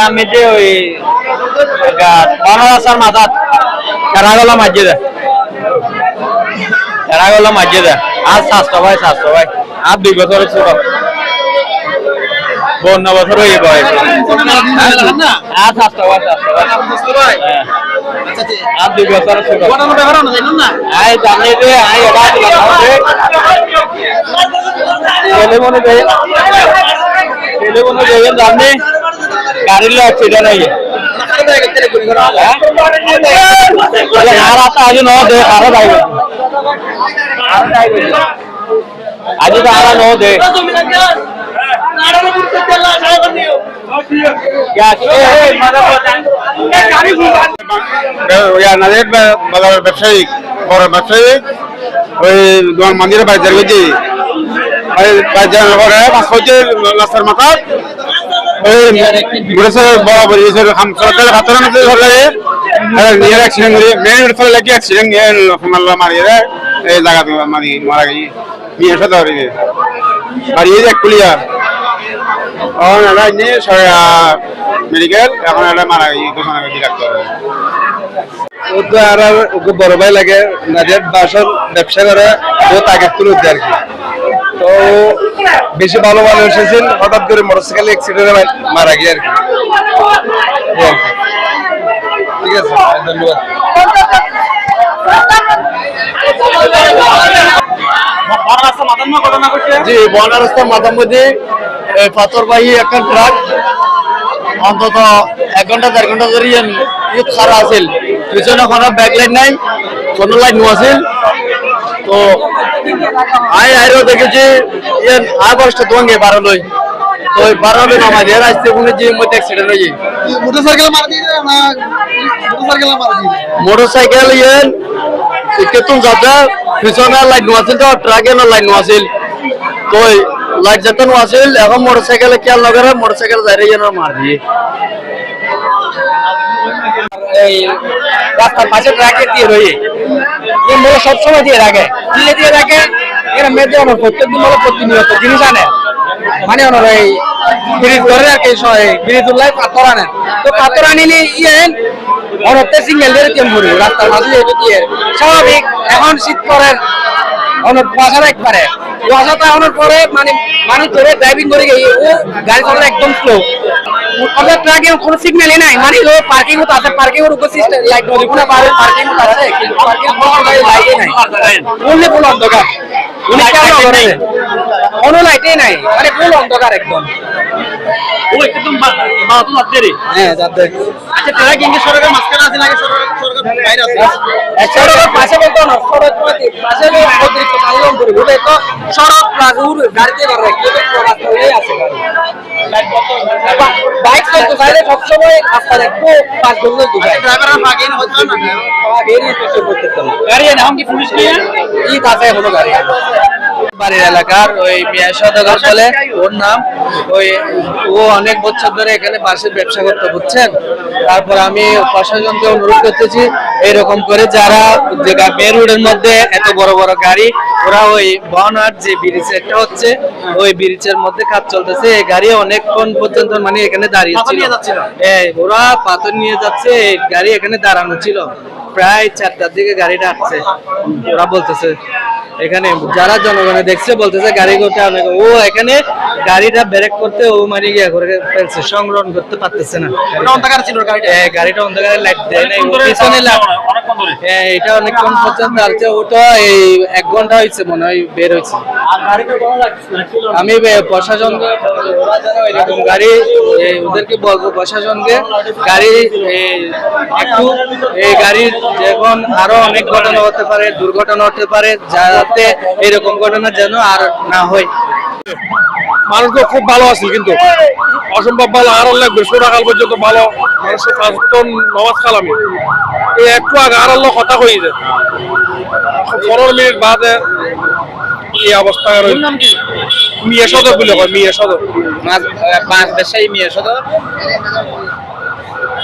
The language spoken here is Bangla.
আমি যে ওই বনরাসার মাথাত এরাগোলা মসজিদে আর স্বাস্থ্য ভাই আর 2 বছরের ছোট 52 বছর হয়ে বয়স আর স্বাস্থ্য ভাই আর 2 বছরের ছোট জানি যে জানি गाड़ी लो एक्सीडेंट है यार आता आज नो दे खारा ड्राइवर आज तो आरा नो दे क्या यार नजर बगल व्यवसायी और व्यवसायी ওই দোকান মন্দিরে বাজার গেছি ওই বাজার করে পাঁচ হচ্ছে রাস্তার মাথা ওই বরাবর हम सरकार खतरा में धर लगे नियर एक्सीडेंट हुई मेन रोड पर लगे एक्सीडेंट ये मामला मार गया ए जगह पे मारा गई ये ऐसा तो रही है और ये एक पुलिया और ना ये मेडिकल এখন এটা মারা গই ঘোষণা করে ডাক্তার ও তো আর ওকে বড় ভাই লাগে নাজের বাসর ব্যবসা করে ও তাকে তুলে দেয় আর কি তো বেশি ভালো এসেছেন হঠাৎ করে মোটরসাইকেল অ্যাক্সিডেন্টে মারা গিয়ে আর কি ঠিক আছে ধন্যবাদ জি বনরাস্তা মাথামধ্যে পাথরবাহী একটা ট্রাক অন্তত 1 ঘন্টা 1.5 ঘন্টা ধরে খারাপ আছিল পিছনে কোনো ব্যাকলাইট নাই কোনো লাইট নোয়াছিল তো আইরো দেখেছি আর বর্ষটা দোঙ্গে বারোলই তো ওই বারোলই নামা দিয়ে রাস্তায় কোনো যে মধ্যে অ্যাক্সিডেন্ট হয়ে যায় মোটরসাইকেল কেতুন যাতে পিছনে লাইট নোয়াছিল তো ট্রাকে না লাইট নোয়াছিল তো লাইট যাতে নোয়াছিল এখন মোটরসাইকেলে খেয়াল নগরে মোটরসাইকেল যাই যেন মার দিয়ে এই রাস্তার পাশে ট্রাকে দিয়ে রয়ে ये मोर सब समय দিয়ে রাখে এরা মেয়েদের আমার প্রত্যেকদিন মোর প্রতিনিয়ত জিনিস আনে মানে ওনার এই ব্রিজ ধরে আর কি ব্রিজ উল্লাই পাথর আনে তো পাথর আনিলে ইয়েন অনতে সিঙ্গেল দিয়ে কেম ভরি রাস্তার মাঝে এটা দিয়ে স্বাভাবিক এখন শীত করেন অনর কুয়াশা একবারে কুয়াশাটা অনর পরে মানে মানুষ ধরে ড্রাইভিং করে গিয়ে ও গাড়ি চালানো একদম স্লো ওদের ট্রাকে কোনো সিগন্যালই নাই মানে ও পার্কিং তো আছে পার্কিং এর উপর সিস্টেম লাইট নদী কোনো পার্কিং আছে কিন্তু পার্কিং কোনো লাইটই নাই বললে পুরো অন্ধকার উনি কেন করে কোনো লাইটই নাই মানে পুরো অন্ধকার একদম ও একদম বাতো যাচ্ছে রে হ্যাঁ যাচ্ছে আচ্ছা ট্রাক ইংলিশ সরকার মাঝখানে আছে নাকি সরকার বাইরে আছে সরকার পাশে বলতো না সরকার পাশে অতিরিক্ত কালম করে বলে তো সড়ক রাজুর গাড়িতে করে কি তো রাস্তা হয়ে আছে বাইক চলতে চাইলে সবসময় রাস্তা দেখবো পাঁচ ঘন্টা তো যায় ড্রাইভাররা ভাগেন হচ্ছে না ভাগেন তো করতে তো গাড়ি নাম কি পুলিশ নিয়ে এই কাছে হলো গাড়ি বাড়ির এলাকার ওই মিয়া সদাগর বলে ওর নাম ওই ও অনেক বছর ধরে এখানে বাসের ব্যবসা করতে বুঝছেন তারপর আমি প্রশাসনকে অনুরোধ করতেছি এইরকম করে যারা মেন রোডের মধ্যে এত বড় বড় গাড়ি ওরা ওই বনার যে ব্রিজ একটা হচ্ছে ওই ব্রিজের মধ্যে কাজ চলতেছে এই গাড়ি অনেকক্ষণ পর্যন্ত মানে এখানে দাঁড়িয়ে ছিল ওরা পাথর নিয়ে যাচ্ছে এই গাড়ি এখানে দাঁড়ানো ছিল প্রায় 4টার দিকে গাড়িটা আসছে ওরা বলতেছে এখানে যারা জনগণে দেখছে বলতেছে গাড়ি করতে ও এখানে গাড়িটা ব্রেক করতে ও মানে ইয়া করে ফেলছে সংরক্ষণ করতে পারতেছে না অন্ধকার ছিল গাড়িটা অন্ধকারে লাইট দেয় না পিছনে এটা অনেকক্ষণ পর্যন্ত আছে ওটা এই 1 ঘন্টা হয়েছে মনে হয় বের হয়েছে আমি প্রশাসনকে এরকম গাড়ি ওদেরকে বলবো প্রশাসনকে গাড়ি একটু এই গাড়ির যখন আরো অনেক ঘটনা হতে পারে দুর্ঘটনা হতে পারে যাতে এরকম ঘটনা যেন আর না হয় মানুষকে খুব ভালো আছে কিন্তু অসম্ভব ভালো আর লাগবে সকাল পর্যন্ত ভালো মানুষের নামাজ কালামি এই একটু আগে আর কথা হয়ে যায় 15 মিনিট বাদে এই অবস্থা মিয়া সদর বলে মিয়া সদর মাছ ব্যবসায়ী মেয়ে সদর